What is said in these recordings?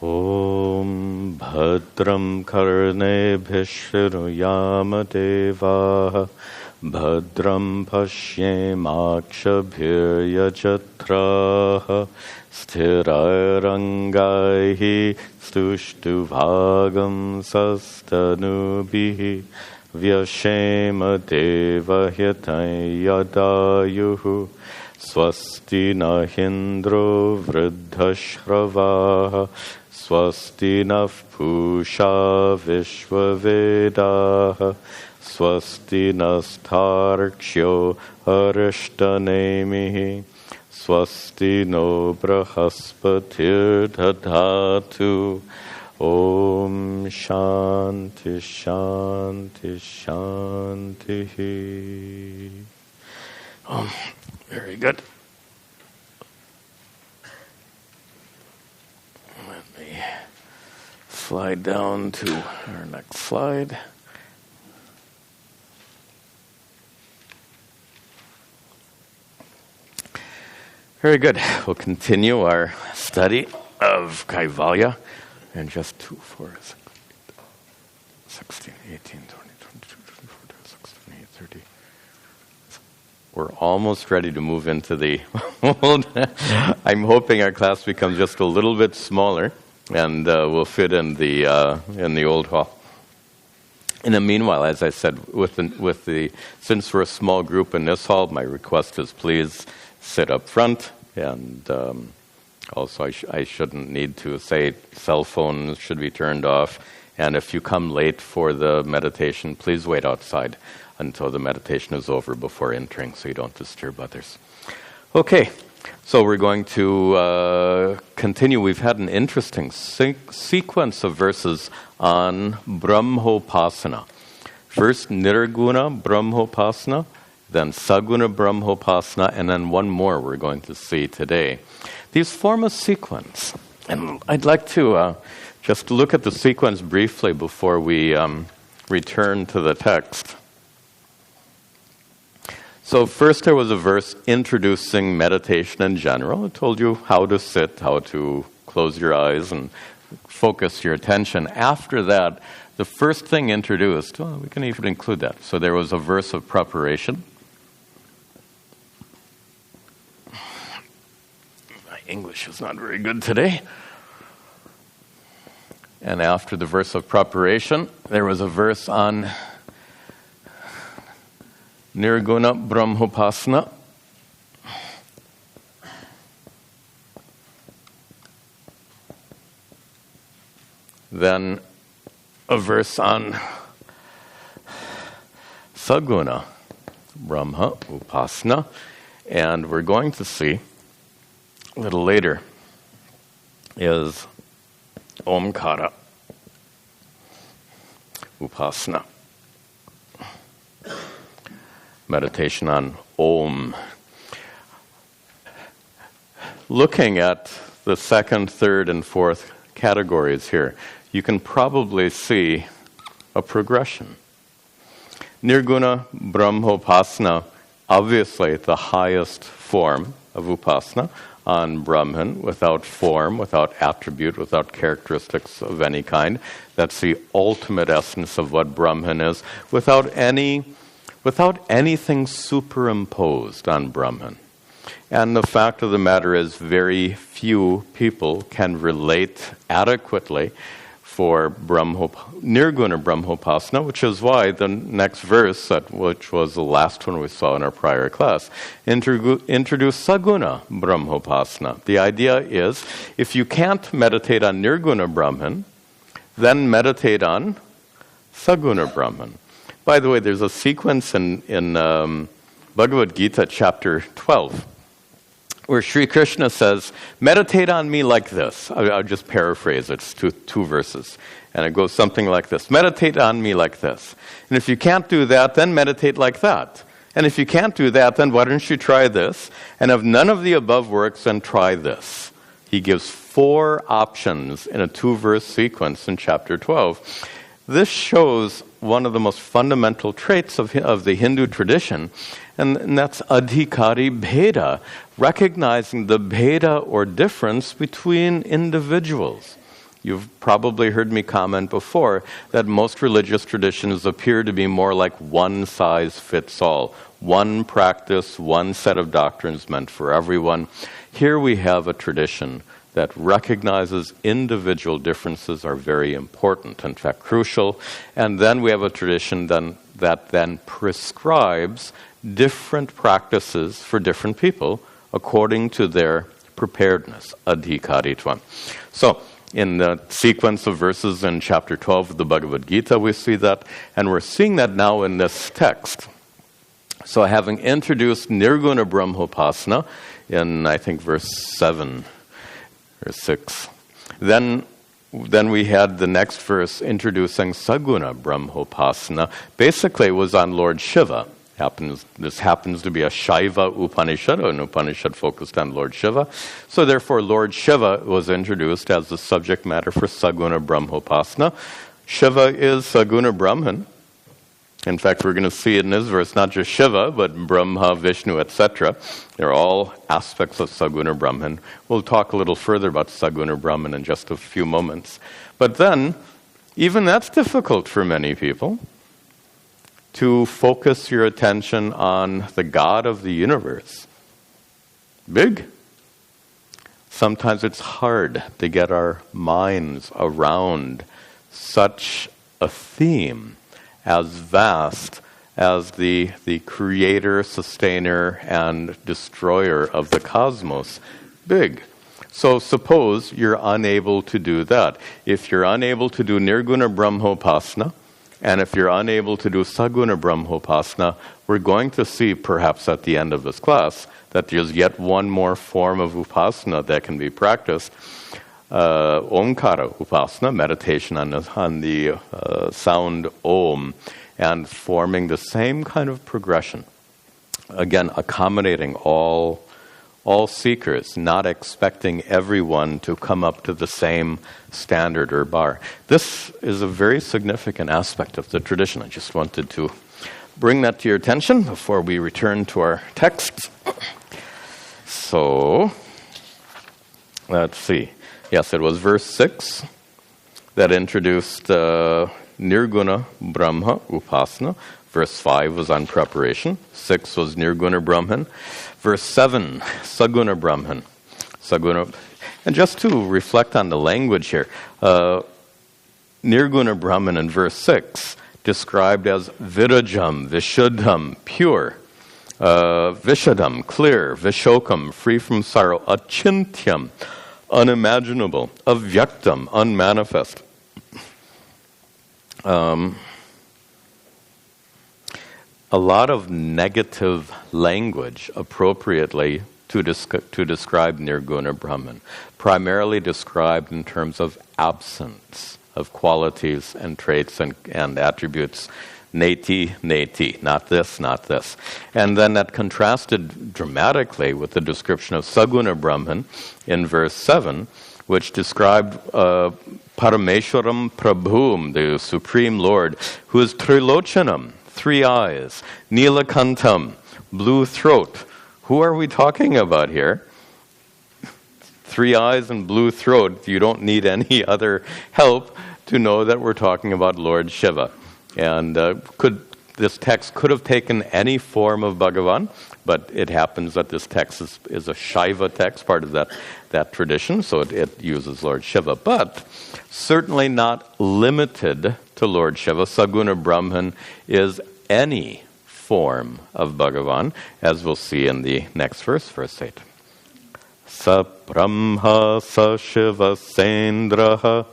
Om Bhadram Karnebhih Shrunuyama Devaah Bhadram Pashyemakshabhir Yajatraah Sthirairangaihi Stuštuvagam Sastanubihi Vyashema Devahyatai Yadayuhu Swasti Nahindro Vruddhashravah Swasti Nah Pusha Vishwavedah Swasti Nastarksho Arishtanemihi Swasti no Brahaspatir Dadhatu Om Shanti Shanti Shanti. Very good. Let me slide down to our next slide. Very good. We'll continue our study of Kaivalya in just 2, 4, 6, 16, 18, 20, 22, 24, 16, 8, 30. We're almost ready to move into the old. I'm hoping our class becomes just a little bit smaller, and we'll fit in the old hall. In the meanwhile, as I said, since we're a small group in this hall, my request is please sit up front, and also I shouldn't need to say cell phones should be turned off. And if you come late for the meditation, please wait outside until the meditation is over before entering so you don't disturb others. Okay, so we're going to continue. We've had an interesting sequence of verses on Brahmopasana. First, Nirguna Brahmopasana, then Saguna Brahmopasana, and then one more we're going to see today. These form a sequence. And I'd like to just look at the sequence briefly before we return to the text. So first there was a verse introducing meditation in general. It told you how to sit, how to close your eyes and focus your attention. After that, the first thing introduced, well, we can even include that. So there was a verse of preparation. My English is not very good today. And after the verse of preparation, there was a verse on Nirguna Brahmopasana. Then a verse on Saguna Brahma Upasana. And we're going to see a little later is Omkara Upasana. Meditation on Om. Looking at the second, third, and fourth categories here, you can probably see a progression. Nirguna Brahmopasana, obviously the highest form of Upasana on Brahman, without form, without attribute, without characteristics of any kind. That's the ultimate essence of what Brahman is, without anything superimposed on Brahman. And the fact of the matter is very few people can relate adequately for Nirguna Brahmopasana, which is why the next verse, which was the last one we saw in our prior class, introduced Saguna Brahmopasana. The idea is, if you can't meditate on Nirguna Brahman, then meditate on Saguna Brahman. By the way, there's a sequence in Bhagavad Gita chapter 12 where Sri Krishna says, meditate on me like this. I'll just paraphrase it. It's two verses. And it goes something like this. Meditate on me like this. And if you can't do that, then meditate like that. And if you can't do that, then why don't you try this? And if none of the above works, then try this. He gives 4 options in a 2-verse sequence in chapter 12. This shows one of the most fundamental traits of the Hindu tradition, and that's adhikari bheda, recognizing the bheda or difference between individuals. You've probably heard me comment before that most religious traditions appear to be more like one size fits all. One practice, one set of doctrines meant for everyone. Here we have a tradition that recognizes individual differences are very important, in fact crucial. And then we have a tradition that then prescribes different practices for different people according to their preparedness, adhikaritva. So, in the sequence of verses in chapter 12 of the Bhagavad Gita, we see that, and we're seeing that now in this text. So having introduced Nirguna Brahmopasana in, I think, verse 7 or 6, then we had the next verse introducing Saguna Brahmopasana. Basically, it was on Lord Shiva. This happens to be a Shaiva Upanishad, an Upanishad focused on Lord Shiva. So therefore, Lord Shiva was introduced as the subject matter for Saguna Brahmopasana. Shiva is Saguna Brahman. In fact, we're going to see it in this verse, not just Shiva, but Brahma, Vishnu, etc. They're all aspects of Saguna Brahman. We'll talk a little further about Saguna Brahman in just a few moments. But then, even that's difficult for many people, to focus your attention on the God of the universe. Big. Sometimes it's hard to get our minds around such a theme as vast as the creator, sustainer, and destroyer of the cosmos. Big. So suppose you're unable to do that. If you're unable to do Nirguna Brahmopasana, and if you're unable to do Saguna Brahmopasana, we're going to see perhaps at the end of this class that there's yet one more form of upasana that can be practiced. Omkara Upasana, meditation on the sound Om, and forming the same kind of progression. Again, accommodating all seekers, not expecting everyone to come up to the same standard or bar. This is a very significant aspect of the tradition. I just wanted to bring that to your attention before we return to our texts. So, let's see. Yes, it was verse 6 that introduced Nirguna Brahma Upasana. Verse 5 was on preparation. 6 was Nirguna Brahman. Verse 7, Saguna Brahman. Saguna. And just to reflect on the language here, Nirguna Brahman in verse 6 described as Virajam, Vishuddham, pure. Vishadam, clear. Vishokam, free from sorrow. Achintyam, unimaginable. Avyaktam, unmanifest. A lot of negative language appropriately to describe Nirguna Brahman, primarily described in terms of absence of qualities and traits and attributes. Neti, not this, not this. And then that contrasted dramatically with the description of Saguna Brahman in verse 7, which described Parameshwaram Prabhum, the Supreme Lord, who is Trilochanam, 3 eyes, Nilakantam, blue throat. Who are we talking about here? 3 eyes and blue throat. You don't need any other help to know that we're talking about Lord Shiva. And this text could have taken any form of Bhagavan, but it happens that this text is a Shaiva text, part of that tradition, so it uses Lord Shiva. But certainly not limited to Lord Shiva. Saguna Brahman is any form of Bhagavan, as we'll see in the next verse, verse 8. Sa Brahma sa Shiva Sendraha,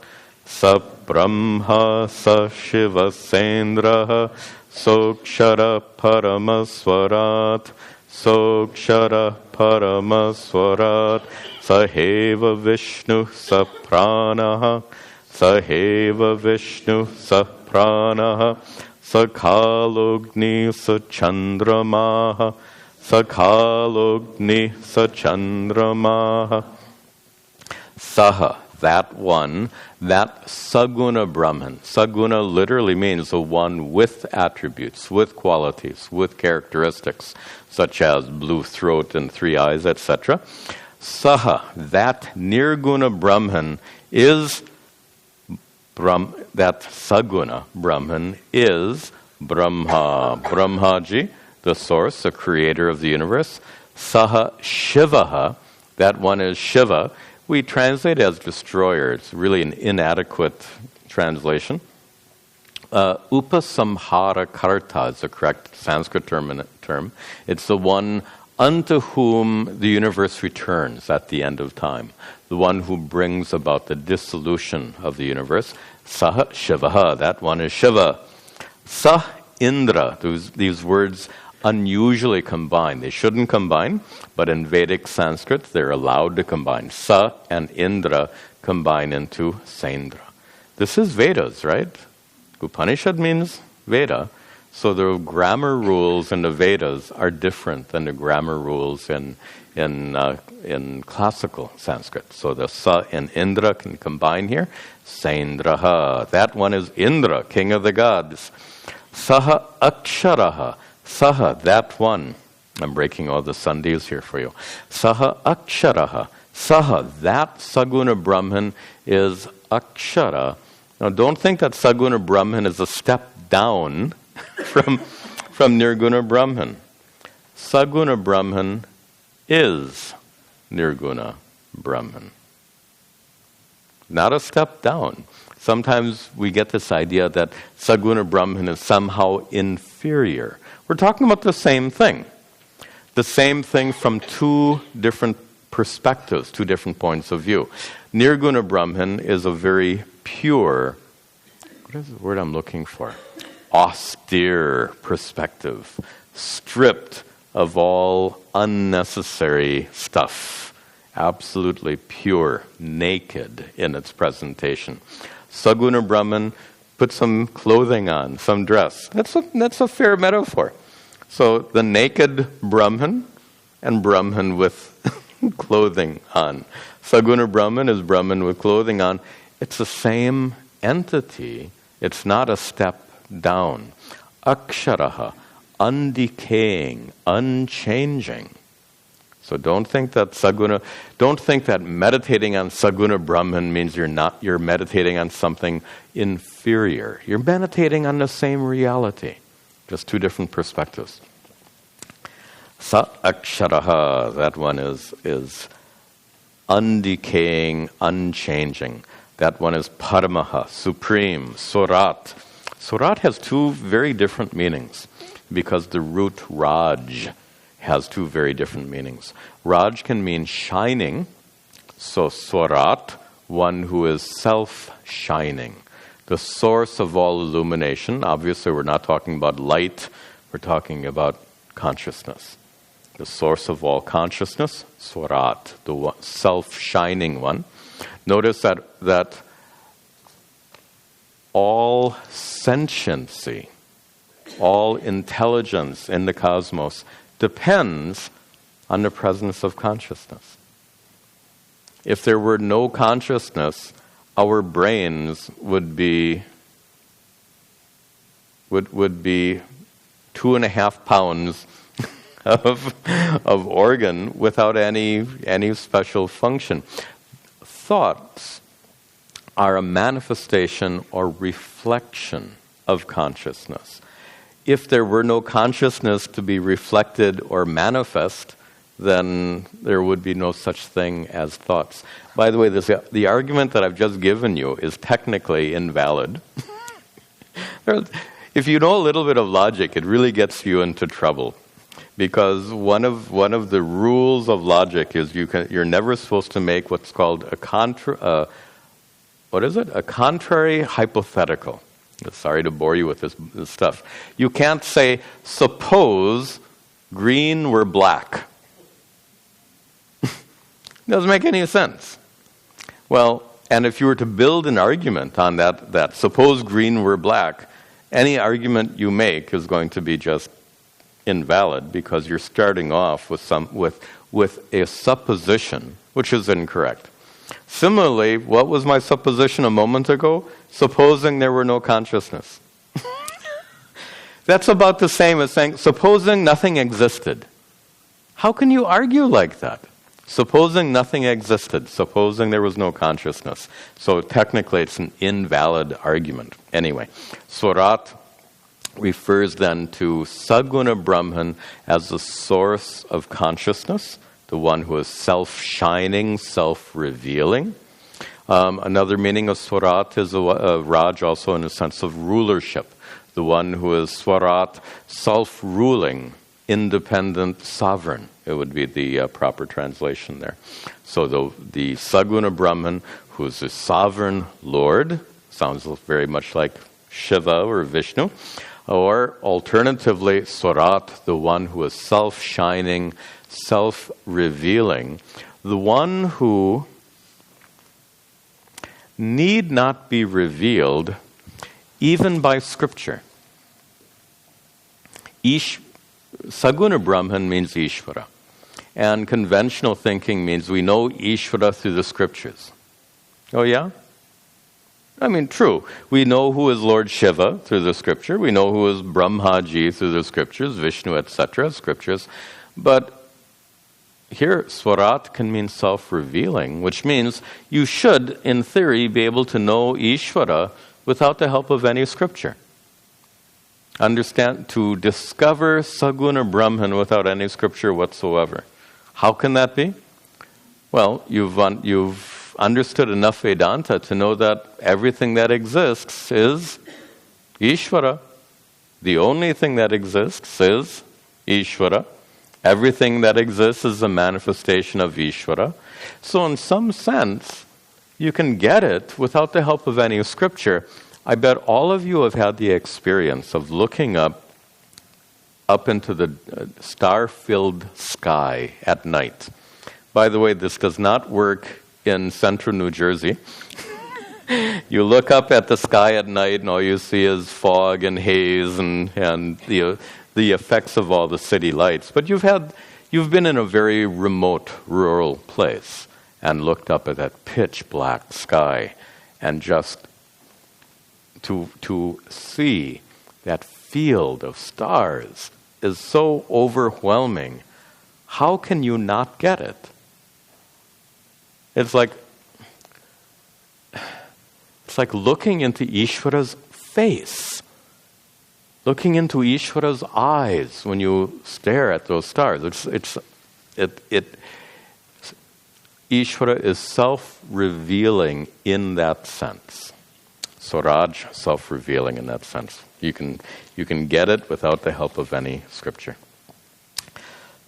sa Brahma sa Shiva Sendraha, Sokshara Paramaswarat, Sokshara Paramaswarat, Saheva Vishnu Sapranaha, Saheva Vishnu Sapranaha, Sakhalogni Sachandramaha, Sakhalogni Sachandramaha. Saha, that one, that Saguna Brahman. Saguna literally means the one with attributes, with qualities, with characteristics, such as blue throat and 3 eyes, etc. Saha, that Nirguna Brahman, is that Saguna Brahman is Brahma. Brahmaji, the source, the creator of the universe. Saha Shivaha, that one is Shiva. We translate as destroyer. It's really an inadequate translation. Upasamhara Karta is the correct Sanskrit term. It's the one unto whom the universe returns at the end of time. The one who brings about the dissolution of the universe. Saha Shivaha, that one is Shiva. Sah Indra, these words unusually combine. They shouldn't combine, but in Vedic Sanskrit they're allowed to combine. Sa and Indra combine into Saindra. This is Vedas, right? Upanishad means Veda. So the grammar rules in the Vedas are different than the grammar rules in classical Sanskrit. So the Sa and Indra can combine here. Saindraha, that one is Indra, king of the gods. Saha Aksharaha, Saha, that one. I'm breaking all the sandhis here for you. Saha Aksharaha, Saha, that Saguna Brahman is Akshara. Now don't think that Saguna Brahman is a step down from Nirguna Brahman. Saguna Brahman is Nirguna Brahman. Not a step down. Sometimes we get this idea that Saguna Brahman is somehow inferior. We're talking about the same thing. The same thing from two different perspectives, two different points of view. Nirguna Brahman is a very pure, what is the word I'm looking for? Austere perspective, stripped of all unnecessary stuff, absolutely pure, naked in its presentation. Saguna Brahman, put some clothing on, some dress. That's a fair metaphor. So the naked Brahman and Brahman with clothing on. Saguna Brahman is Brahman with clothing on. It's the same entity. It's not a step down. Aksharaha, undecaying, unchanging. So don't think that meditating on Saguna Brahman means you're meditating on something inferior. You're meditating on the same reality, just two different perspectives. Sa Aksharaha, that one is undecaying, unchanging. That one is Paramaha, supreme, Surat. Surat has two very different meanings because the root Raj has two very different meanings. Raj can mean shining, so Surat, one who is self-shining. The source of all illumination, obviously we're not talking about light, we're talking about consciousness. The source of all consciousness, Surat, the self-shining one. Notice that all sentiency, all intelligence in the cosmos depends on the presence of consciousness. If there were no consciousness, our brains would be 2.5 pounds of organ without any special function. Thoughts are a manifestation or reflection of consciousness. If there were no consciousness to be reflected or manifest, then there would be no such thing as thoughts. By the way, the argument that I've just given you is technically invalid. If you know a little bit of logic, it really gets you into trouble. Because one of the rules of logic is you're never supposed to make what's called a contrary hypothetical. Sorry to bore you with this stuff. You can't say, suppose green were black. Doesn't make any sense. Well, and if you were to build an argument on that suppose green were black, any argument you make is going to be just invalid because you're starting off with a supposition which is incorrect. Similarly, what was my supposition a moment ago? Supposing there were no consciousness. That's about the same as saying, supposing nothing existed. How can you argue like that? Supposing nothing existed, supposing there was no consciousness. So technically it's an invalid argument. Anyway, Swarat refers then to Saguna Brahman as the source of consciousness, the one who is self-shining, self-revealing. Another meaning of Swarat is Raj also in the sense of rulership, the one who is Swarat, self-ruling, independent, sovereign. It would be the proper translation there. So the Saguna Brahman, who is the sovereign Lord, sounds very much like Shiva or Vishnu, or alternatively, Swarat, the one who is self-shining, self-revealing, the one who need not be revealed even by scripture. Saguna Brahman means Ishvara. And conventional thinking means we know Ishvara through the scriptures. Oh yeah? I mean, true. We know who is Lord Shiva through the scripture. We know who is Brahmaji through the scriptures, Vishnu, etc., scriptures. But here, Swarat can mean self-revealing, which means you should, in theory, be able to know Ishvara without the help of any scripture. Understand, to discover Saguna Brahman without any scripture whatsoever. How can that be? Well, you've understood enough Vedanta to know that everything that exists is Ishvara. The only thing that exists is Ishvara. Everything that exists is a manifestation of Ishvara. So in some sense, you can get it without the help of any scripture. I bet all of you have had the experience of looking up into the star-filled sky at night. By the way, this does not work in central New Jersey. You look up at the sky at night and all you see is fog and haze and the effects of all the city lights. But you've been in a very remote rural place and looked up at that pitch black sky, and just to see that field of stars is so overwhelming. How can you not get it? It's like looking into Ishvara's face, looking into Ishvara's eyes when you stare at those stars. Ishvara is self-revealing in that sense. Swaraj, self-revealing in that sense. You can get it without the help of any scripture.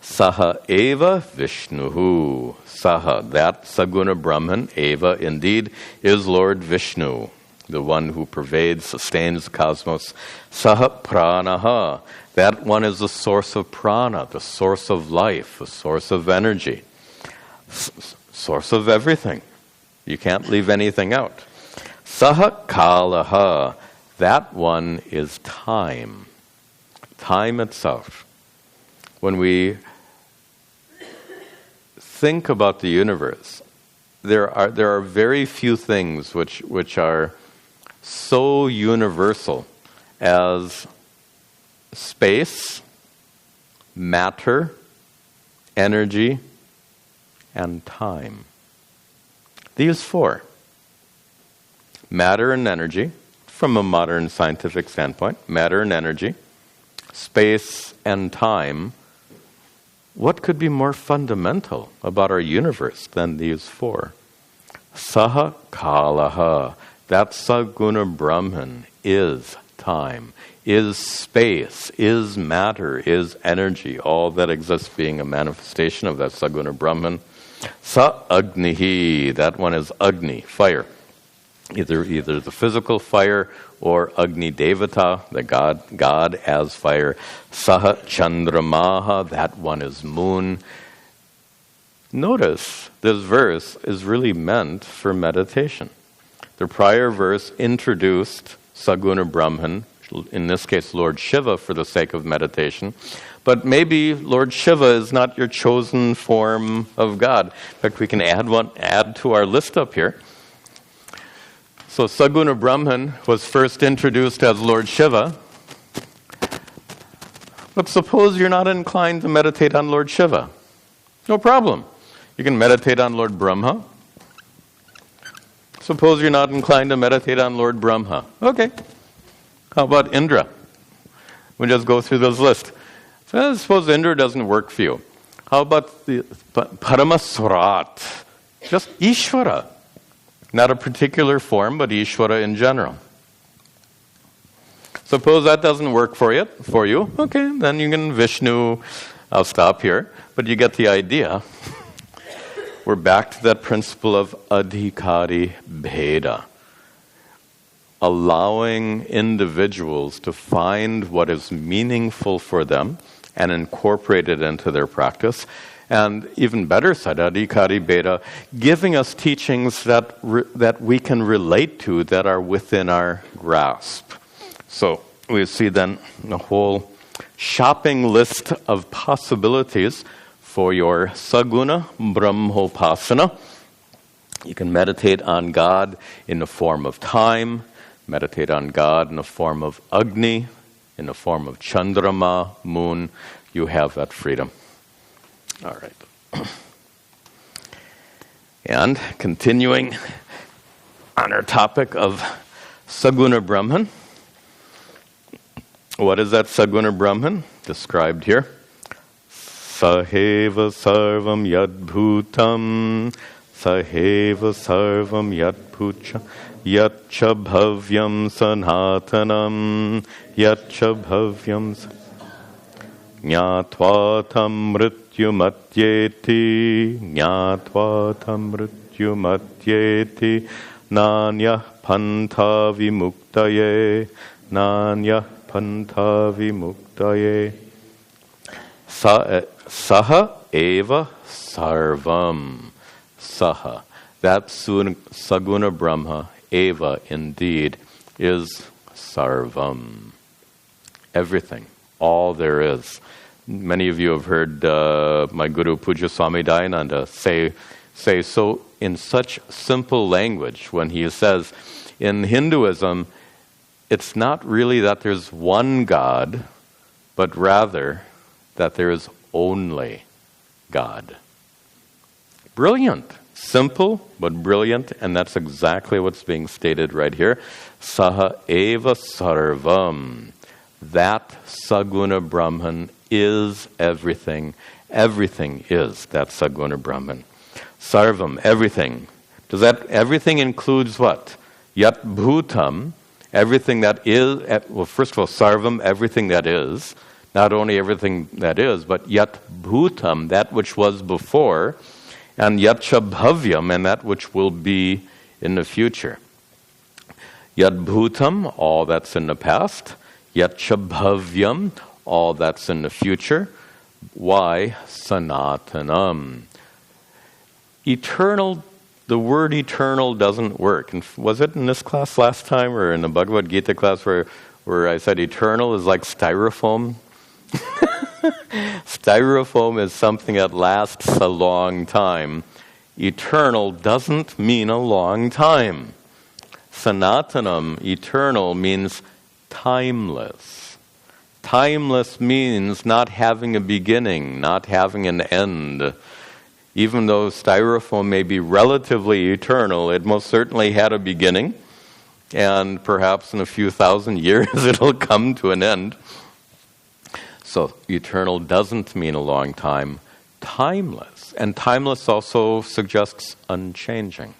Saha eva Vishnuhu. Saha, that Saguna Brahman, eva, indeed, is Lord Vishnu, the one who pervades, sustains the cosmos. Saha pranaha. That one is the source of prana, the source of life, the source of energy, source of everything. You can't leave anything out. Saha kalaha. That one is time. Time itself. When we think about the universe, there are very few things which are so universal as space, matter, energy, and time. These four. Matter and energy, from a modern scientific standpoint, matter and energy, space and time. What could be more fundamental about our universe than these four? Saha kalaha. That Saguna Brahman is time, is space, is matter, is energy, all that exists being a manifestation of that Saguna Brahman. Sa agnihi. That one is Agni, fire. Either the physical fire or Agni Devata, the God as fire. Saha Chandramaha, that one is moon. Notice this verse is really meant for meditation. The prior verse introduced Saguna Brahman, in this case Lord Shiva, for the sake of meditation. But maybe Lord Shiva is not your chosen form of God. In fact, we can add to our list up here. So Saguna Brahman was first introduced as Lord Shiva. But suppose you're not inclined to meditate on Lord Shiva. No problem. You can meditate on Lord Brahma. Suppose you're not inclined to meditate on Lord Brahma. Okay. How about Indra? We just go through this list. So suppose Indra doesn't work for you. How about the Paramaswarat? Just Ishvara. Not a particular form, but Ishvara in general. Suppose that doesn't work for you. Okay, then you can Vishnu. I'll stop here. But you get the idea. We're back to that principle of adhikari bheda. Allowing individuals to find what is meaningful for them and incorporate it into their practice. And even better said, adhikari bheda, giving us teachings that we can relate to, that are within our grasp. So we see then a whole shopping list of possibilities for your saguna brahmopasana. You can meditate on God in the form of time, meditate on God in the form of Agni, in the form of Chandrama, moon. You have that freedom. All right. And continuing on our topic of Saguna Brahman. What is that Saguna Brahman? Described here. Saheva sarvam yadbhutam, saheva sarvam yadbhucha, yatcha bhavyam sanatanam, yatcha bhavyam Jnatva tam mrityumatyeti, jnatva tam mrityumatyeti, nanya pantha vimuktaye, nanya pantha vimuktaye. Saha eva sarvam. Saha. That Saguna Brahma, eva, indeed, is sarvam. Everything. All there is. Many of you have heard my Guru Puja Swami Tadatmananda say so in such simple language when he says, in Hinduism, it's not really that there's one God, but rather that there is only God. Brilliant. Simple, but brilliant, and that's exactly what's being stated right here. Saha eva sarvam. That Saguna Brahman is everything. Everything is that Saguna Brahman. Sarvam, everything. Does that everything includes what? Yat bhutam, everything that is. Well, first of all, sarvam, everything that is. Not only everything that is, but yat bhutam, that which was before, and yatcha bhavyam, and that which will be in the future. Yat bhutam, all that's in the past. Yatcha bhavyam, all that's in the future. Why? Sanatanam. Eternal, the word eternal doesn't work. And was it in this class last time or in the Bhagavad Gita class where I said eternal is like styrofoam? Styrofoam is something that lasts a long time. Eternal doesn't mean a long time. Sanatanam, eternal, means timeless. Timeless means not having a beginning, not having an end. Even though styrofoam may be relatively eternal, it most certainly had a beginning, and perhaps in a few thousand years it'll come to an end. So eternal doesn't mean a long time. Timeless. And timeless also suggests unchanging.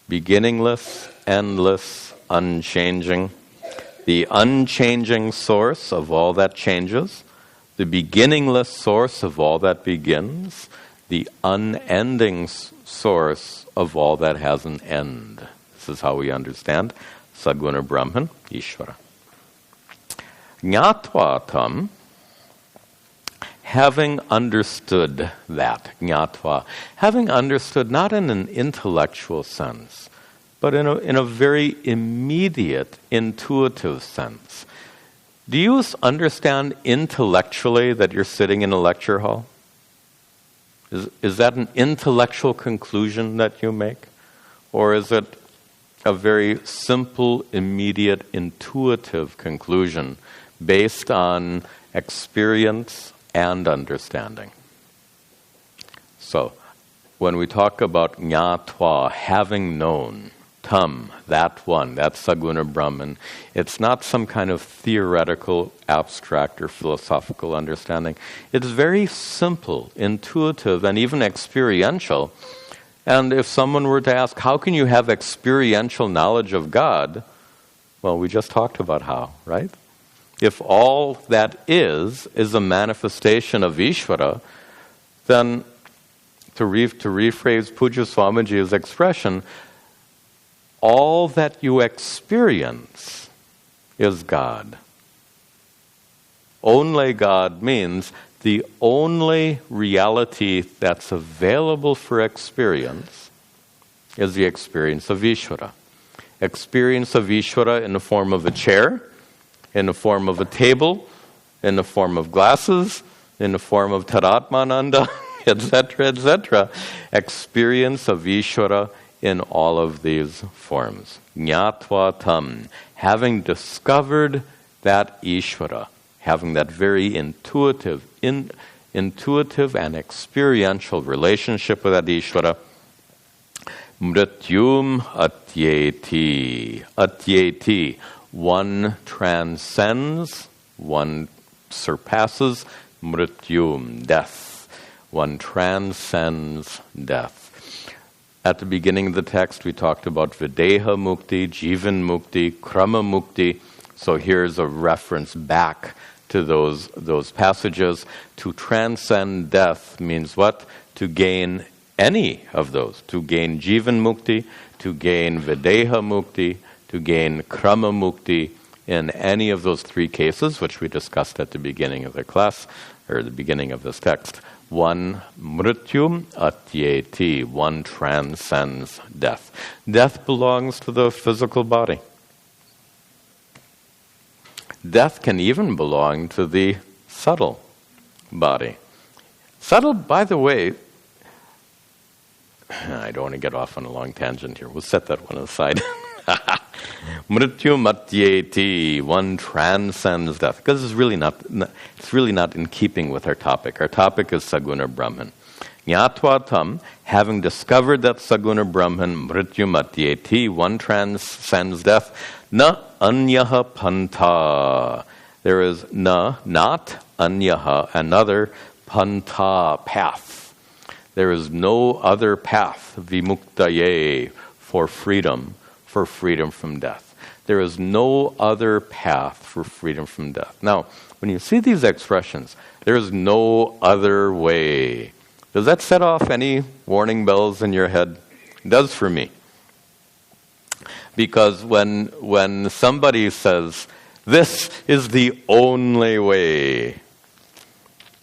Beginningless, endless, unchanging. The unchanging source of all that changes. The beginningless source of all that begins. The unending source of all that has an end. This is how we understand Saguna Brahman, Ishvara. Jnatva tam, having understood that, jnatva, having understood not in an intellectual sense, but in a very immediate, intuitive sense. Do you understand intellectually that you're sitting in a lecture hall? Is that an intellectual conclusion that you make? Or is it a very simple, immediate, intuitive conclusion based on experience and understanding? So, when we talk about jnatva, having known, tam, that one, that Saguna Brahman, it's not some kind of theoretical, abstract, or philosophical understanding. It's very simple, intuitive, and even experiential. And if someone were to ask, how can you have experiential knowledge of God? Well, we just talked about how, right? If all that is a manifestation of Ishvara, then to rephrase Pujya Swamiji's expression, all that you experience is God. Only God means the only reality that's available for experience is the experience of Ishvara. Experience of Ishvara in the form of a chair, in the form of a table, in the form of glasses, in the form of Tadatmananda, etc., etc. Experience of Ishvara in all of these forms. Jnatva tam, having discovered that Ishvara, having that very intuitive and experiential relationship with that Ishvara, mrityum atyeti. Atyeti, one transcends, one surpasses, mrityum, death. One transcends death. At the beginning of the text, we talked about Videha Mukti, Jivan Mukti, Krama Mukti. So here's a reference back to those passages. To transcend death means what? To gain any of those. To gain Jivan Mukti, to gain Videha Mukti, to gain Krama Mukti in any of those three cases, which we discussed at the beginning of the class, or the beginning of this text. One mrityum atyeti, one transcends death. Death belongs to the physical body. Death can even belong to the subtle body. Subtle, by the way, I don't want to get off on a long tangent here. We'll set that one aside. Mrityum atyeti, one transcends death. Because it's really not in keeping with our topic. Our topic is Saguna Brahman. Jnatva tam, having discovered that Saguna Brahman, mrityum atyeti, one transcends death, na anyaha panta. There is not anyaha, another, panta, path. There is no other path, vimuktaye, for freedom from death. There is no other path for freedom from death. Now, when you see these expressions, there is no other way. Does that set off any warning bells in your head? It does for me. Because when somebody says, this is the only way,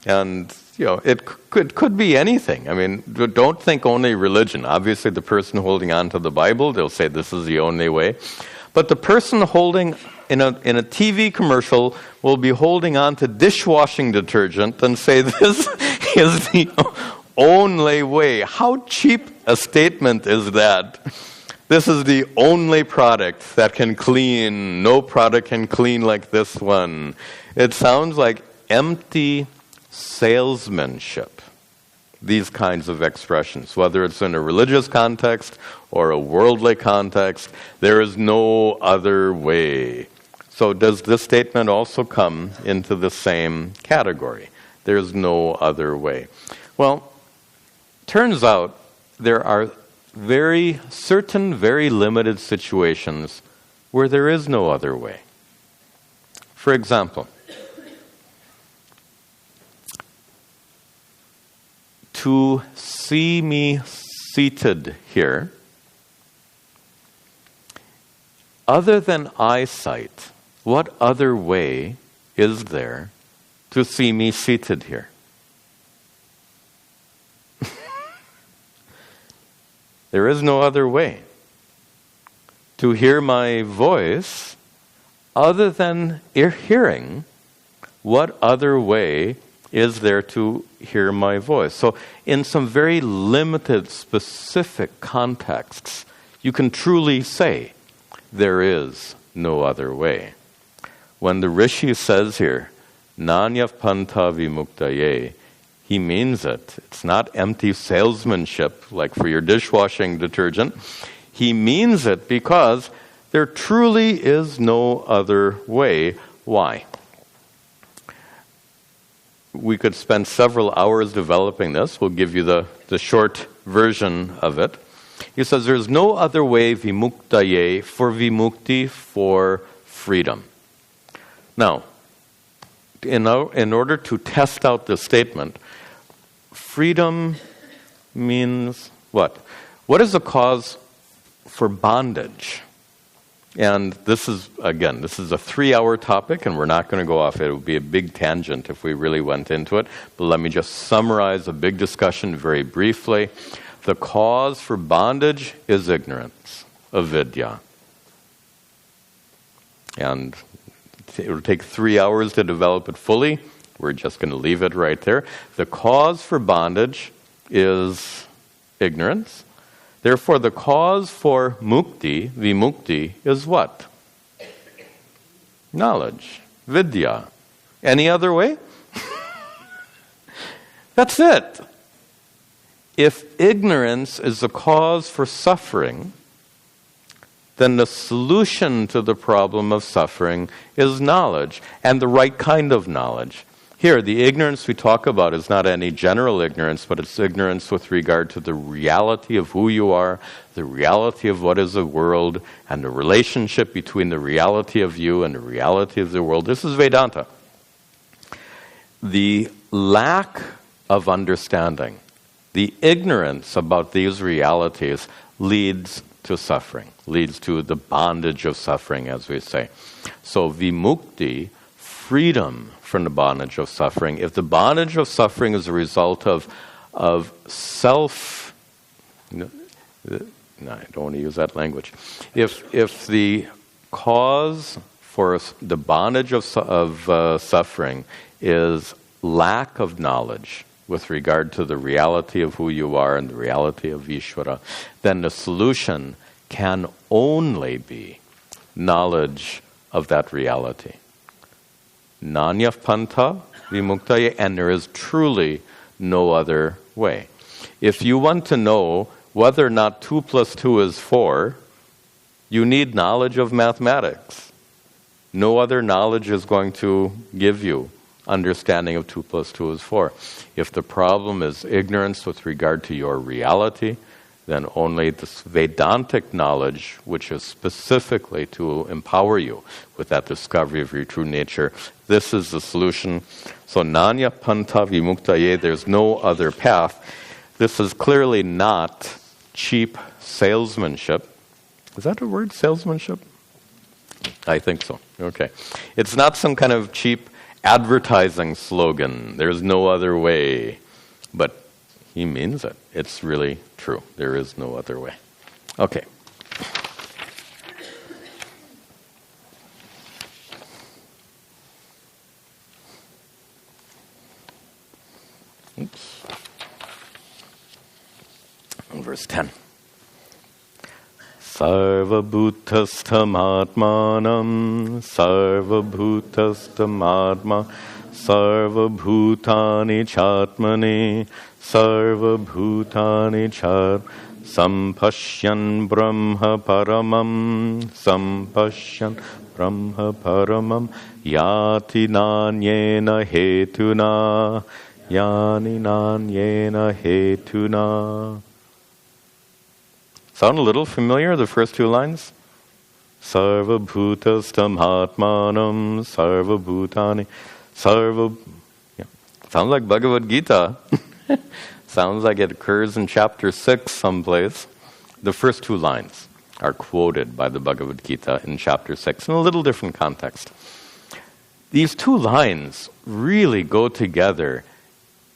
and it could be anything. I mean, don't think only religion. Obviously, the person holding on to the Bible, they'll say this is the only way. But the person holding in a TV commercial will be holding on to dishwashing detergent and say this is the only way. How cheap a statement is that? This is the only product that can clean. No product can clean like this one. It sounds like empty salesmanship, these kinds of expressions, whether it's in a religious context or a worldly context. There is no other way. So does this statement also come into the same category? There's no other way. Well, turns out there are very limited situations where there is no other way. For example, to see me seated here, other than eyesight, what other way is there to see me seated here? There is no other way. To hear my voice, other than hearing, what other way is there to hear my voice? So in some very limited, specific contexts, you can truly say, there is no other way. When the Rishi says here, Nanya panta vimuktaye, he means it. It's not empty salesmanship like for your dishwashing detergent. He means it because there truly is no other way. Why? We could spend several hours developing this. We'll give you the short version of it. He says there's no other way, vimuktaye, for vimukti, for freedom. Now, in order to test out this statement, freedom means what? What is the cause for bondage? And this is a 3-hour topic, and we're not going to go off it. It would be a big tangent if we really went into it. But let me just summarize a big discussion very briefly. The cause for bondage is ignorance, avidya. And it will take 3 hours to develop it fully. We're just going to leave it right there. The cause for bondage is ignorance. Therefore, the cause for mukti, vimukti, is what? Knowledge, vidya. Any other way? That's it. If ignorance is the cause for suffering, then the solution to the problem of suffering is knowledge, and the right kind of knowledge. Here, the ignorance we talk about is not any general ignorance, but it's ignorance with regard to the reality of who you are, the reality of what is the world, and the relationship between the reality of you and the reality of the world. This is Vedanta. The lack of understanding, the ignorance about these realities leads to suffering, leads to the bondage of suffering, as we say. So vimukti, freedom from the bondage of suffering. If the bondage of suffering is a result of self, no, I don't want to use that language. If the cause for the bondage of suffering is lack of knowledge with regard to the reality of who you are and the reality of Ishvara, then the solution can only be knowledge of that reality. Nanya panta vimuktaye, and there is truly no other way. If you want to know whether or not 2 + 2 is 4, you need knowledge of mathematics. No other knowledge is going to give you understanding of 2 + 2 is 4. If the problem is ignorance with regard to your reality, then only this Vedantic knowledge, which is specifically to empower you with that discovery of your true nature, this is the solution. So Nanya Panta Vimuktaye, there's no other path. This is clearly not cheap salesmanship. Is that a word, salesmanship? I think so. Okay. It's not some kind of cheap advertising slogan. There's no other way. But he means it. It's really true. There is no other way. Okay. Oops. Verse 10. Sarva bhutastam atmanam, sarva bhutastam atma, sarva bhutani chatmani, sarva bhutani chat, sampashyan brahma paramam, sampashyan brahma paramam, yati nanyena hetuna, yani nanyena hetuna. Sound a little familiar, the first 2 lines? Sarva bhutastam atmanam, sarva bhutani, sarva... Yeah. Sounds like Bhagavad Gita. Sounds like it occurs in chapter 6 someplace. The first 2 lines are quoted by the Bhagavad Gita in chapter 6 in a little different context. These 2 lines really go together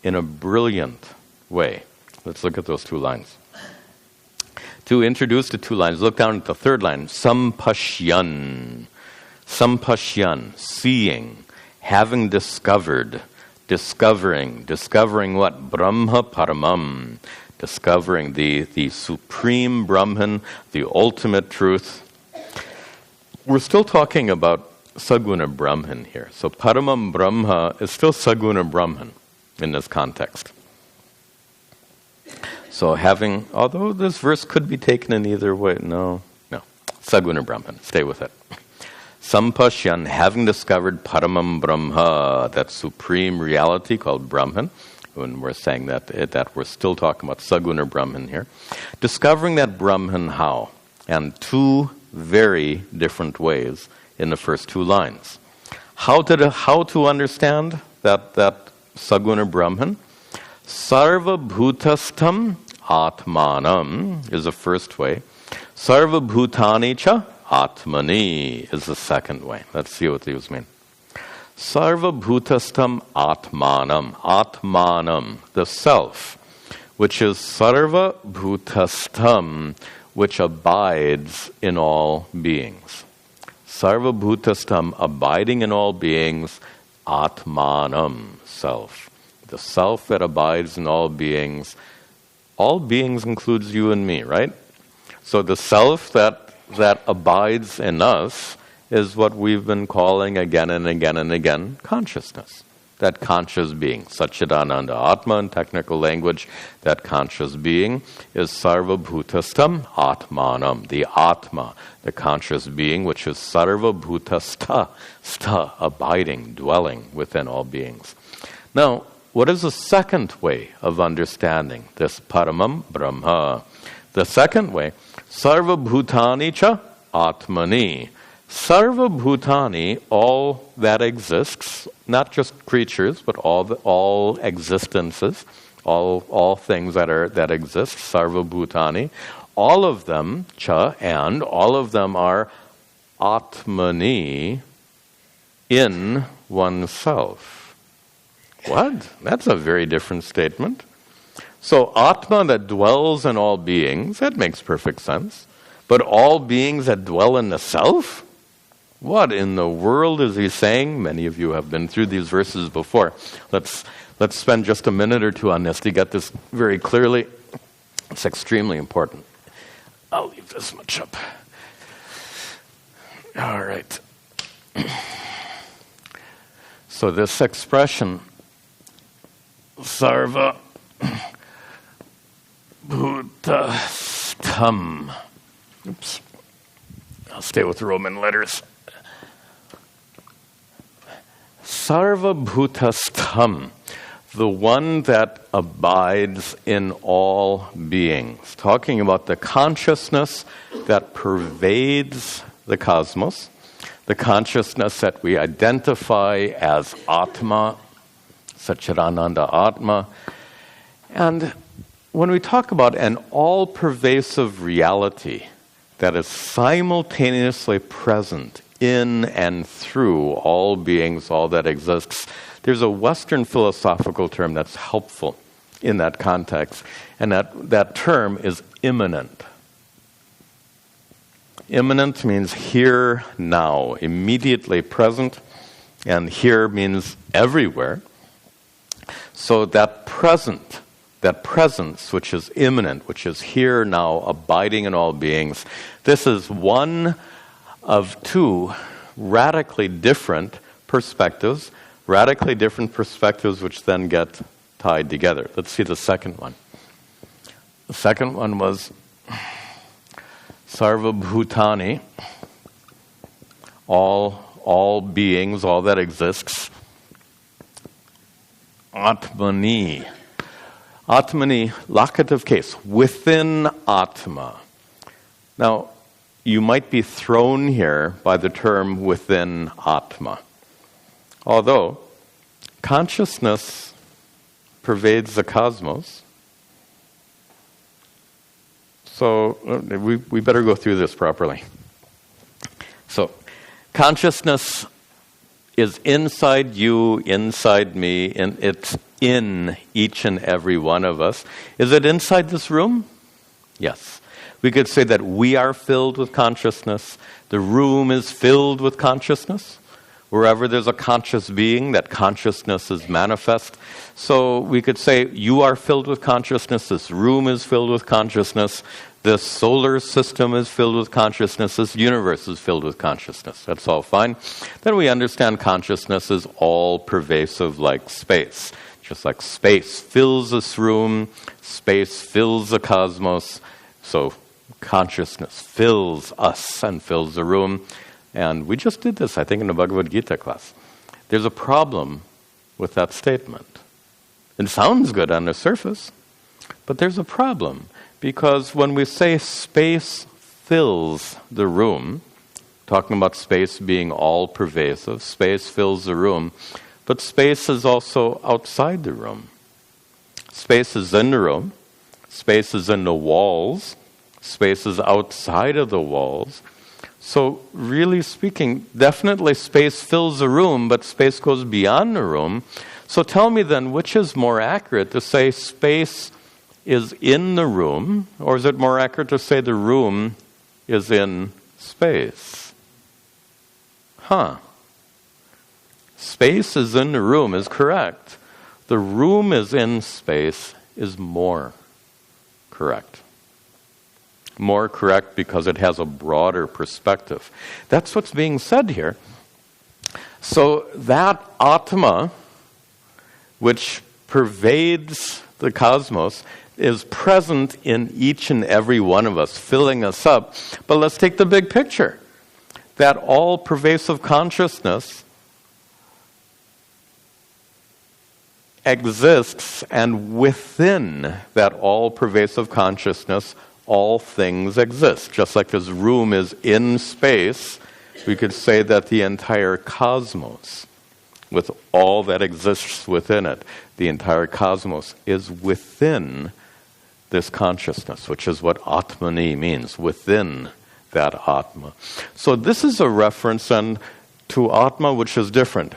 in a brilliant way. Let's look at those 2 lines. To introduce the 2 lines, look down at the 3rd line. Sampashyan. Sampashyan, seeing, having discovered, discovering what? Brahma Paramam. Discovering the supreme Brahman, the ultimate truth. We're still talking about Saguna Brahman here. So Paramam Brahma is still Saguna Brahman. in this context. So although this verse could be taken in either way, no. Saguna Brahman, stay with it. Sampashyan, having discovered Paramam Brahma, that supreme reality called Brahman, when we're saying that we're still talking about Saguna Brahman here, discovering that Brahman how? And two very different ways in the first two lines. How to understand that Saguna Brahman? Sarva Bhutastam Atmanam is the first way. Sarva Bhutani cha Atmani is the second way. Let's see what these mean. Sarva Bhutastam Atmanam. Atmanam, the self, which is Sarva Bhutastam, which abides in all beings. Sarva Bhutastam, abiding in all beings. Atmanam, self. The self that abides in all beings. All beings includes you and me, right? So the self that abides in us is what we've been calling again and again and again consciousness. That conscious being, Satchidananda Atma in technical language, that conscious being is Sarva Bhutastam Atmanam, the Atma, the conscious being, which is Sarva Bhutasta, abiding, dwelling within all beings. Now, what is the second way of understanding this Paramam Brahma? The second way, Sarva Bhutani cha Atmani. Sarva Bhutani, all that exists, not just creatures, but all existences, all things that exist, Sarva Bhutani, all of them, cha, and all of them are Atmani, in oneself. What? That's a very different statement. So Atma that dwells in all beings, that makes perfect sense. But all beings that dwell in the self? What in the world is he saying? Many of you have been through these verses before. Let's spend just a minute or two on this to get this very clearly. It's extremely important. I'll leave this much up. All right. So this expression, Sarva Bhutastam. Oops. I'll stay with the Roman letters. Sarva Bhutastam, the one that abides in all beings. Talking about the consciousness that pervades the cosmos, the consciousness that we identify as Atma, Satchidananda Atma. And when we talk about an all-pervasive reality that is simultaneously present in and through all beings, all that exists, there's a Western philosophical term that's helpful in that context, and that term is immanent. Immanent means here, now, immediately present, and here means everywhere. So that presence, which is immanent, which is here now, abiding in all beings, this is one of two radically different perspectives which then get tied together. Let's see the second one. The second one was Sarva Bhutani, all beings, all that exists. Atmani. Atmani, locative case, within Atma. Now, you might be thrown here by the term within Atma. Although, consciousness pervades the cosmos. So, we better go through this properly. So, consciousness is inside you, inside me, and it's in each and every one of us. Is it inside this room? Yes. We could say that we are filled with consciousness. The room is filled with consciousness. Wherever there's a conscious being, that consciousness is manifest. So we could say you are filled with consciousness. This room is filled with consciousness. This solar system is filled with consciousness. This universe is filled with consciousness. That's all fine. Then we understand consciousness is all pervasive like space. Just like space fills this room, space fills the cosmos, so consciousness fills us and fills the room. And we just did this, I think, in the Bhagavad Gita class. There's a problem with that statement. It sounds good on the surface, but there's a problem. Because when we say space fills the room, talking about space being all-pervasive, space fills the room, but space is also outside the room. Space is in the room, space is in the walls, space is outside of the walls. So really speaking, definitely space fills the room, but space goes beyond the room. So tell me then, which is more accurate, to say space is in the room, or is it more accurate to say the room is in space? Space is in the room is correct. The room is in space is more correct. More correct because it has a broader perspective. That's what's being said here. So that Atma, which pervades the cosmos, is present in each and every one of us, filling us up. But let's take the big picture. That all-pervasive consciousness exists, and within that all-pervasive consciousness, all things exist. Just like this room is in space, we could say that the entire cosmos, with all that exists within it, the entire cosmos is within this consciousness, which is what Atmani means, within that Atma. So this is a reference then to Atma, which is different.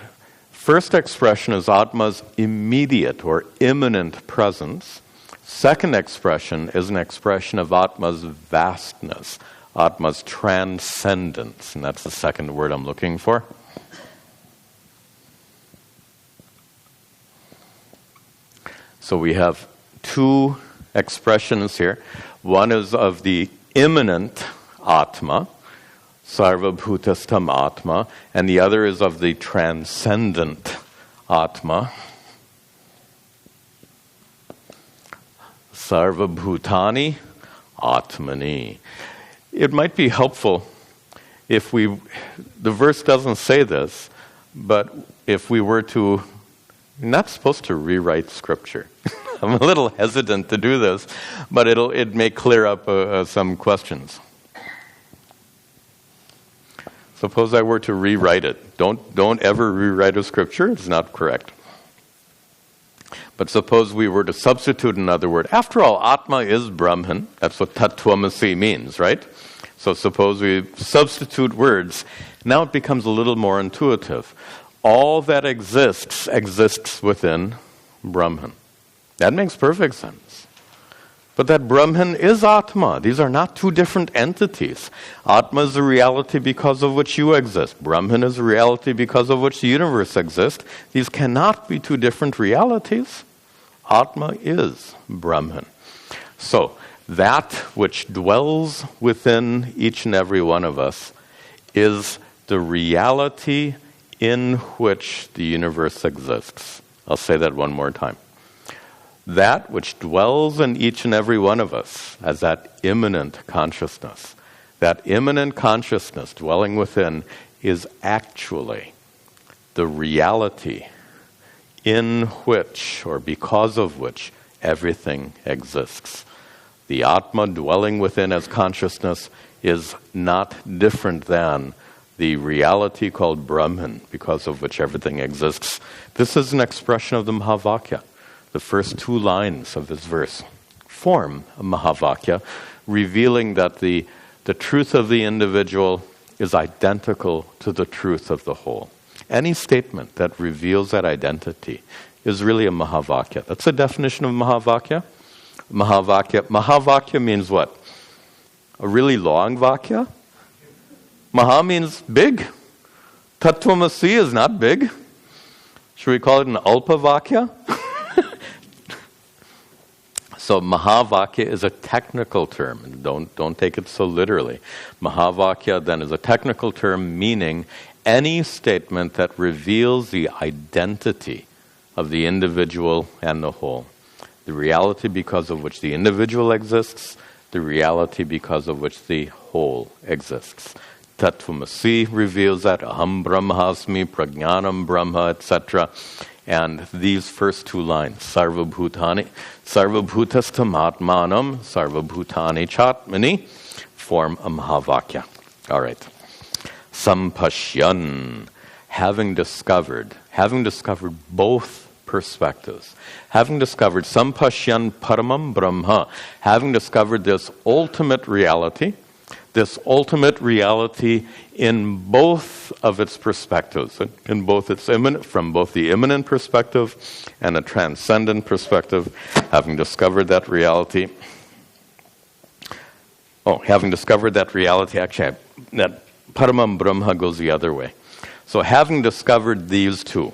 First expression is Atma's immediate or imminent presence. Second expression is an expression of Atma's vastness, Atma's transcendence, and that's the second word I'm looking for. So we have two expressions here. One is of the immanent Atma, Sarvabhutastam Atma, and the other is of the transcendent Atma, Sarvabhutani Atmani. It might be helpful if the verse doesn't say this, but if we were to, you're not supposed to rewrite scripture. I'm a little hesitant to do this, but it may clear up some questions. Suppose I were to rewrite it. Don't ever rewrite a scripture. It's not correct. But suppose we were to substitute another word. After all, Atma is Brahman. That's what Tattvamasi means, right? So suppose we substitute words. Now it becomes a little more intuitive. All that exists within Brahman. That makes perfect sense. But that Brahman is Atma. These are not two different entities. Atma is a reality because of which you exist. Brahman is a reality because of which the universe exists. These cannot be two different realities. Atma is Brahman. So, that which dwells within each and every one of us is the reality in which the universe exists. I'll say that one more time. That which dwells in each and every one of us as that immanent consciousness, that immanent consciousness dwelling within is actually the reality in which, or because of which, everything exists. The Atma dwelling within as consciousness is not different than the reality called Brahman, because of which everything exists. This is an expression of the Mahavakya. The first two lines of this verse form a Mahavakya, revealing that the truth of the individual is identical to the truth of the whole. Any statement that reveals that identity is really a Mahavakya. That's the definition of Mahavakya. Mahavakya means what? A really long Vakya? Maha means big. Tattvamasi is not big. Should we call it an Alpavakya? So Mahavakya is a technical term. Don't take it so literally. Mahavakya then is a technical term meaning any statement that reveals the identity of the individual and the whole. The reality because of which the individual exists, the reality because of which the whole exists. Tattvamasi reveals that, aham brahmasmi, prajnanam brahma, etc. And these first two lines, sarvabhutani, sarvabhutastam sarvabhutani chatmani, form a mahavakya. All right. Sampashyan, having discovered both perspectives, having discovered sampashyan paramam brahma, having discovered this ultimate reality in both of its perspectives, in both its immanent, from both the immanent perspective and a transcendent perspective, having discovered that reality. Actually, that Paramam Brahma goes the other way. So having discovered these two,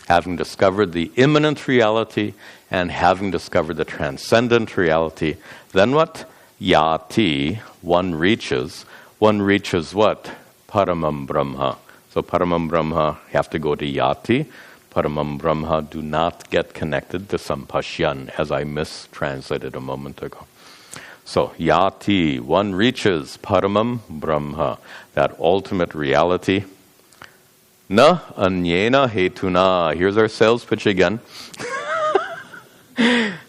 having discovered the immanent reality and having discovered the transcendent reality, then what? Yati, one reaches what? Paramam Brahma. So Paramam Brahma have to go to Yati. Paramam Brahma do not get connected to Sampashyan, as I mistranslated a moment ago. So, Yati, one reaches Paramam Brahma, that ultimate reality. Na anyena hetuna. Here's our sales pitch again.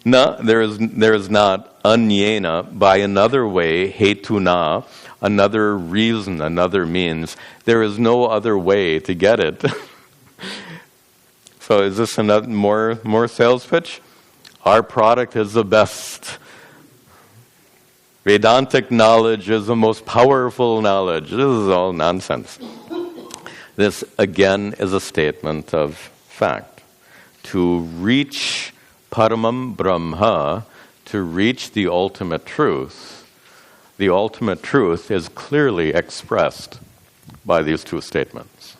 Na, there is not anyena, by another way, hetuna, another reason, another means. There is no other way to get it. So, is this another more sales pitch? Our product is the best. Vedantic knowledge is the most powerful knowledge. This is all nonsense. This, again, is a statement of fact. To reach Paramam Brahma, to reach the ultimate truth is clearly expressed by these two statements.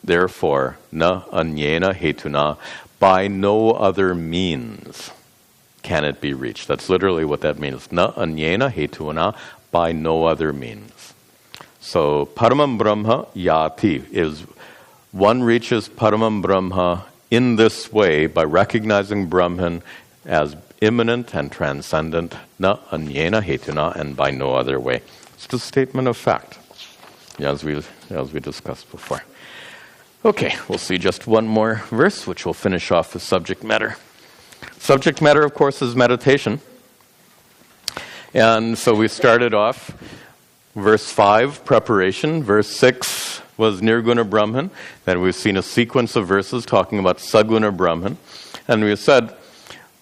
Therefore, na anyena hetuna, by no other means can it be reached. That's literally what that means. Na anyena hetuna, by no other means. So, Paramam Brahma yati is one reaches Paramam Brahma in this way by recognizing Brahman as immanent and transcendent, na anyena hetuna, and by no other way. It's a statement of fact, as we discussed before. Okay, we'll see just one more verse, which will finish off the subject matter. Subject matter, of course, is meditation. And so we started off, verse 5, preparation. Verse 6 was Nirguna Brahman. Then we've seen a sequence of verses talking about Saguna Brahman. And we said,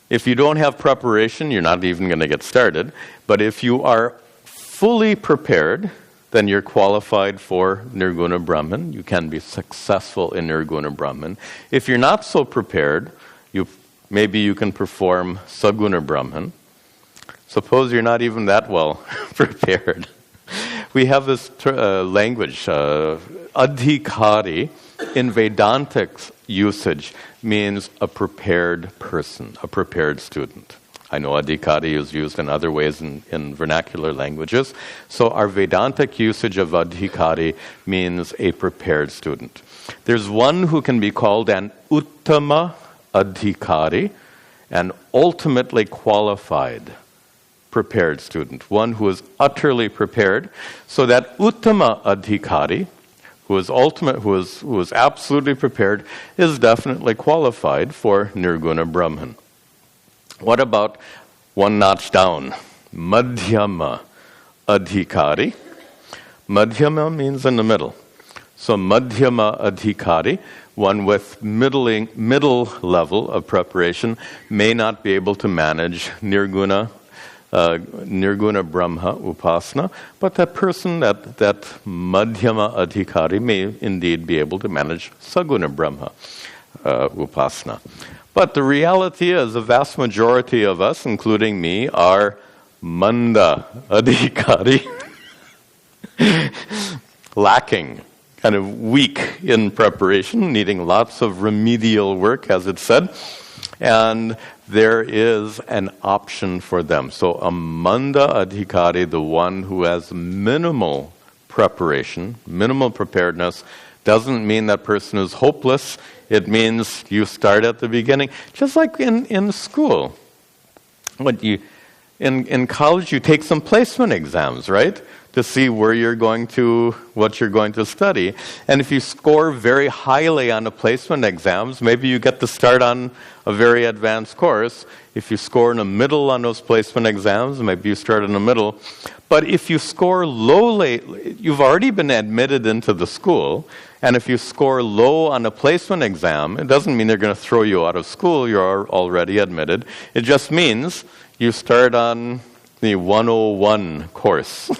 if you don't have preparation, you're not even going to get started. But if you are fully prepared, then you're qualified for Nirguna Brahman. You can be successful in Nirguna Brahman. If you're not so prepared, maybe you can perform Saguna Brahman. Suppose you're not even that well prepared. We have this language, adhikari, in Vedantic usage, means a prepared person, a prepared student. I know adhikari is used in other ways in vernacular languages. So our Vedantic usage of adhikari means a prepared student. There's one who can be called an uttama adhikari, an ultimately qualified prepared student, one who is utterly prepared. So that uttama adhikari, who is absolutely prepared, is definitely qualified for Nirguna Brahman. What about one notch down? Madhyama adhikari. Madhyama means in the middle. So Madhyama adhikari, one with middle level of preparation, may not be able to manage Nirguna Brahma upasana, but that person, that Madhyama adhikari, may indeed be able to manage Saguna Brahma upasana. But the reality is, the vast majority of us, including me, are Manda adhikari, lacking, kind of weak in preparation, needing lots of remedial work, as it said. And there is an option for them. So a Manda adhikari, the one who has minimal preparation, minimal preparedness, doesn't mean that person is hopeless. It means you start at the beginning. Just like in school. In college, you take some placement exams, right? To see what you're going to study. And if you score very highly on the placement exams, maybe you get to start on a very advanced course. If you score in the middle on those placement exams, maybe you start in the middle. But if you score low, you've already been admitted into the school. And if you score low on a placement exam, it doesn't mean they're going to throw you out of school. You're already admitted. It just means you start on the 101 course.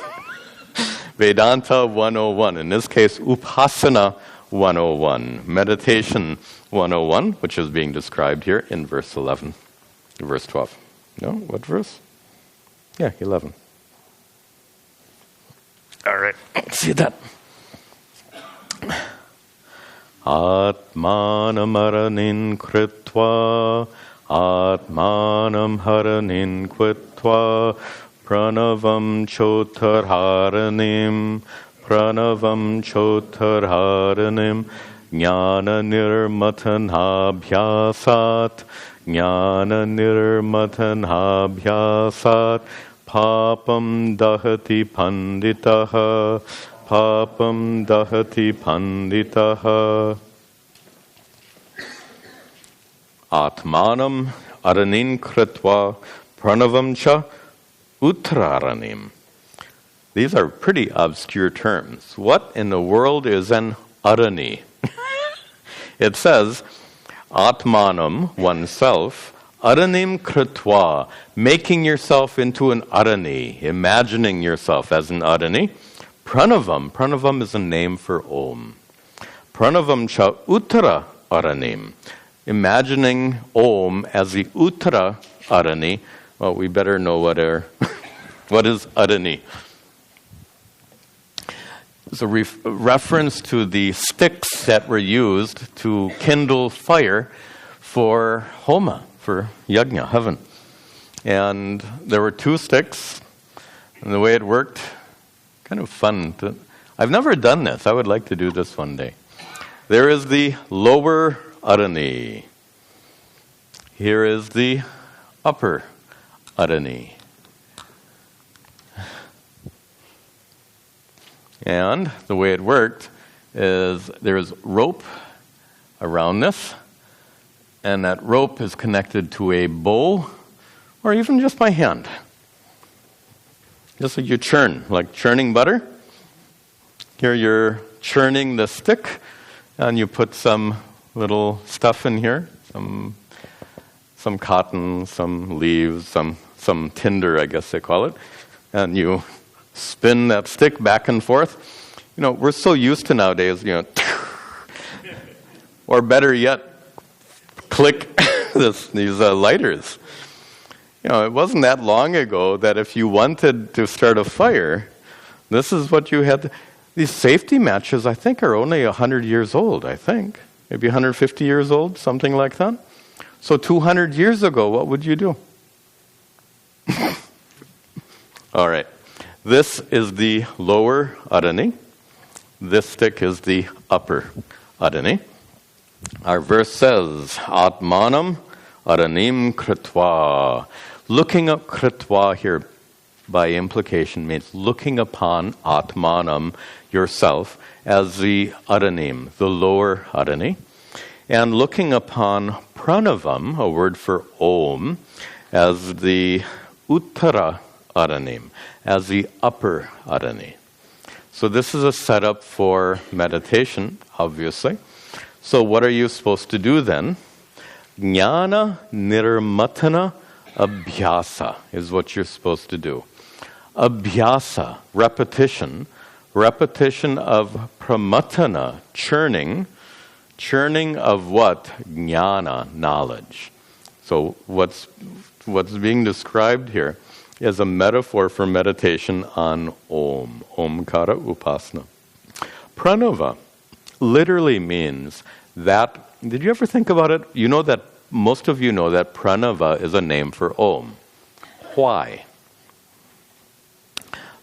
Vedanta 101. In this case, Upasana 101. Meditation 101, which is being described here in verse 11. Verse 12. No? What verse? Yeah, 11. All right. See that? Atmanam haranin kritva, Atmanam haranin kvitva, Pranavam chotarharanim, Pranavam chotarharanim, Jnana nirmatanabhyasat, Jnana nirmatanabhyasat, Papam dahati panditaha, Papam dahati panditaha. Atmanam aranin kritva, Pranavam cha Uttararanim. These are pretty obscure terms. What in the world is an arani? It says, Atmanam, oneself, aranim kritva, making yourself into an arani, imagining yourself as an arani. Pranavam is a name for Om. Pranavam cha uttara aranim, imagining Om as the uttara arani. Well, we better know what is arani. It's a reference to the sticks that were used to kindle fire for homa, for yajna, heaven. And there were two sticks, and the way it worked, kind of fun. I've never done this. I would like to do this one day. There is the lower arani. Here is the upper arani. And the way it worked is there is rope around this, and that rope is connected to a bow, or even just by hand. Just like you churn, like churning butter. Here you're churning the stick, and you put some little stuff in here, some cotton, some leaves, some tinder, I guess they call it, and you spin that stick back and forth. You know, we're so used to nowadays, or better yet, click these lighters. You know, it wasn't that long ago that if you wanted to start a fire, this is what you had. These safety matches, I think, are only 100 years old, I think. Maybe 150 years old, something like that. So 200 years ago, what would you do? All right. This is the lower arani. This stick is the upper arani. Our verse says, Atmanam aranim kritva. Looking up kritva here by implication means looking upon Atmanam, yourself, as the aranim, the lower arani. And looking upon pranavam, a word for Om, as the uttara aranim, as the upper arani. So this is a setup for meditation, obviously. So what are you supposed to do then? Jnana nirmatana abhyasa is what you're supposed to do. Abhyasa, repetition of pramatana, churning of what? Jnana, knowledge. So what's being described here is a metaphor for meditation on Om, Omkara Upasana. Pranava literally means that, did you ever think about it? You know that, most of you know that Pranava is a name for Om. Why?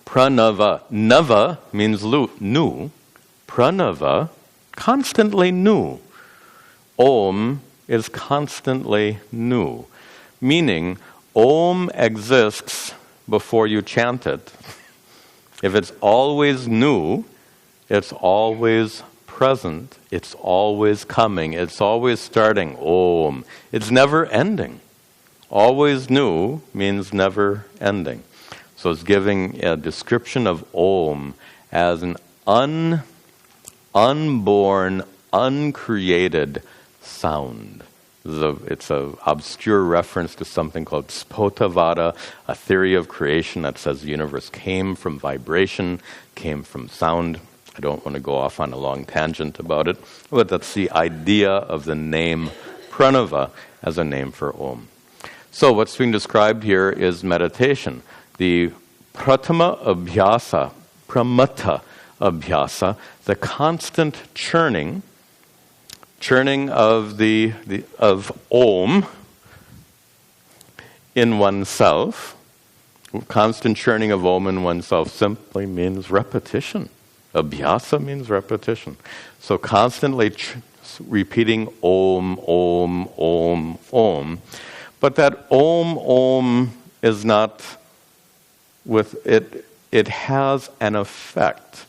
Pranava, Nava means new. Pranava, constantly new. Om is constantly new, meaning Om exists before you chant it. If it's always new, it's always present, it's always coming, it's always starting. Om. It's never ending. Always new means never ending. So it's giving a description of Om as an unborn, uncreated sound. It's an obscure reference to something called Spotavada, a theory of creation that says the universe came from vibration, came from sound. I don't want to go off on a long tangent about it, but that's the idea of the name Pranava as a name for Om. So what's being described here is meditation. The pratama abhyasa, pramata abhyasa, the constant churning of Om in oneself. Constant churning of Om in oneself simply means repetition. Abhyasa means repetition. So constantly repeating Om, Om, Om, Om. But that Om is not with it. It has an effect.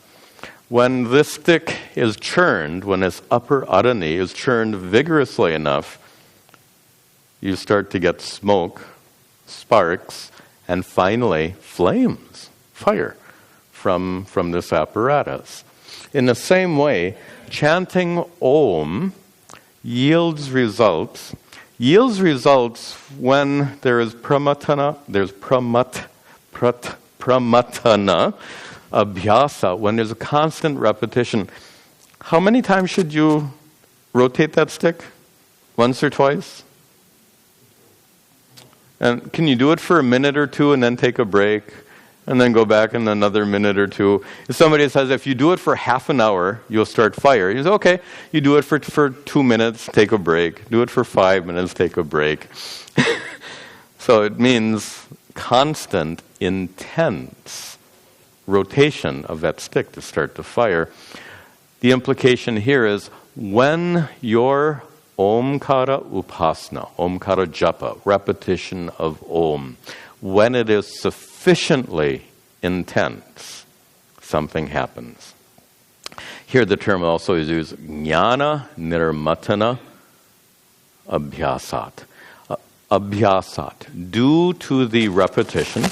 When this stick is churned, when its upper adani is churned vigorously enough, you start to get smoke, sparks, and finally flames, fire from this apparatus. In the same way, chanting Om yields results when there is pramatana, there's pramatana, abhyasa, when there's a constant repetition. How many times should you rotate that stick? Once or twice? And can you do it for a minute or two and then take a break? And then go back in another minute or two? If somebody says, if you do it for half an hour, you'll start fire. You say, okay, you do it for 2 minutes, take a break. Do it for 5 minutes, take a break. So it means constant, intense rotation of that stick to start the fire. The implication here is when your Omkara upasana, Omkara japa, repetition of Om, when it is sufficiently intense, something happens. Here the term also is used, jnana nirmatana abhyasat. Abhyasat, due to the repetition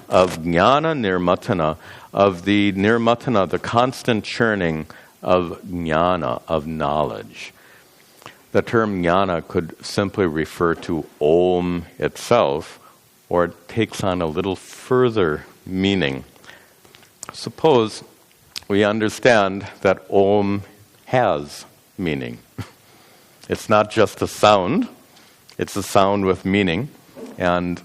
of jnana nirmatana, of the nirmatana, the constant churning of jnana, of knowledge. The term jnana could simply refer to Om itself, or it takes on a little further meaning. Suppose we understand that Om has meaning. It's not just a sound, it's a sound with meaning. And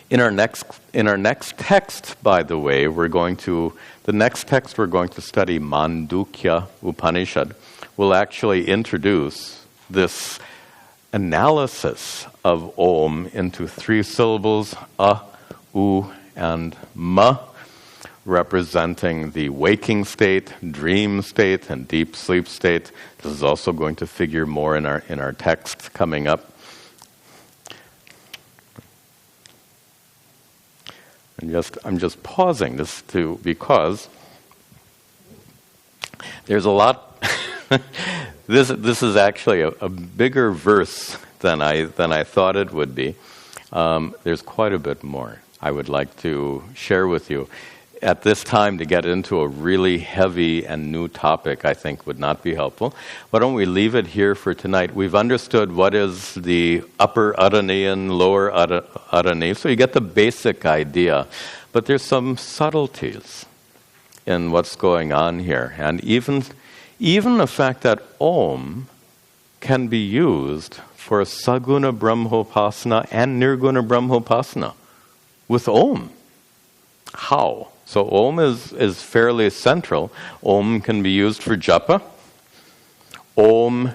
in our next text, by the way, the next text we're going to study, Mandukya Upanishad, will actually introduce this analysis of Om into 3 syllables, A, U, and Ma, representing the waking state, dream state, and deep sleep state. This is also going to figure more in our text coming up. I'm just pausing this because there's a lot. This is actually a bigger verse than I thought it would be. There's quite a bit more I would like to share with you. At this time, to get into a really heavy and new topic, I think would not be helpful. Why don't we leave it here for tonight? We've understood what is the upper adani and lower adani, so you get the basic idea. But there's some subtleties in what's going on here. And even the fact that Om can be used for Saguna Brahmopasana and Nirguna Brahmopasana with Om. How? So Om is fairly central. Om can be used for japa. Om,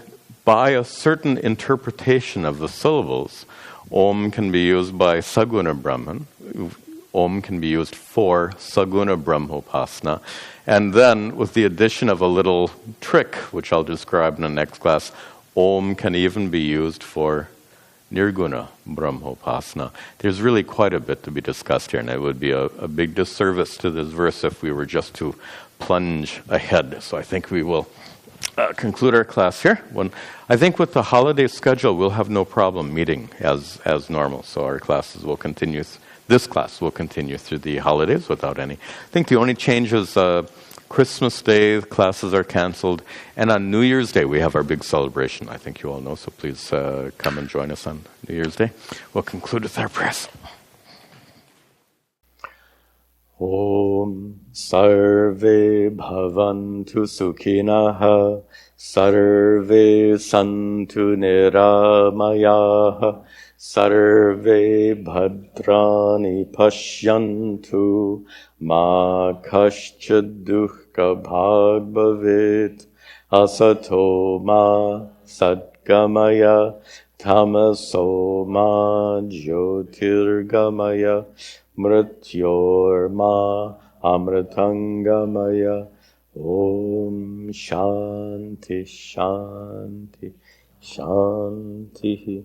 by a certain interpretation of the syllables, Om can be used by Saguna Brahman. Om can be used for Saguna Brahmopasana. And then, with the addition of a little trick, which I'll describe in the next class, Om can even be used for Nirguna Brahmopasana. There's really quite a bit to be discussed here, and it would be a big disservice to this verse if we were just to plunge ahead. So I think we will conclude our class here. I think with the holiday schedule, we'll have no problem meeting as normal. So our classes will continue. This class will continue through the holidays without any. I think the only change is Christmas Day, classes are canceled. And on New Year's Day, we have our big celebration. I think you all know, so please come and join us on New Year's Day. We'll conclude with our prayers. Om Sarve Bhavantu Sukhinaha Sarve Santu Niramayaha Sarve Bhadrani Pashyantu Ma Kaschid Dukkha Bhag Bhavet Asato Ma Satgamaya Tamaso Ma Jyotirgamaya Mrityorma Amritangamaya Om Shanti Shanti Shanti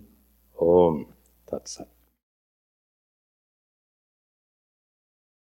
Om Tat Sat.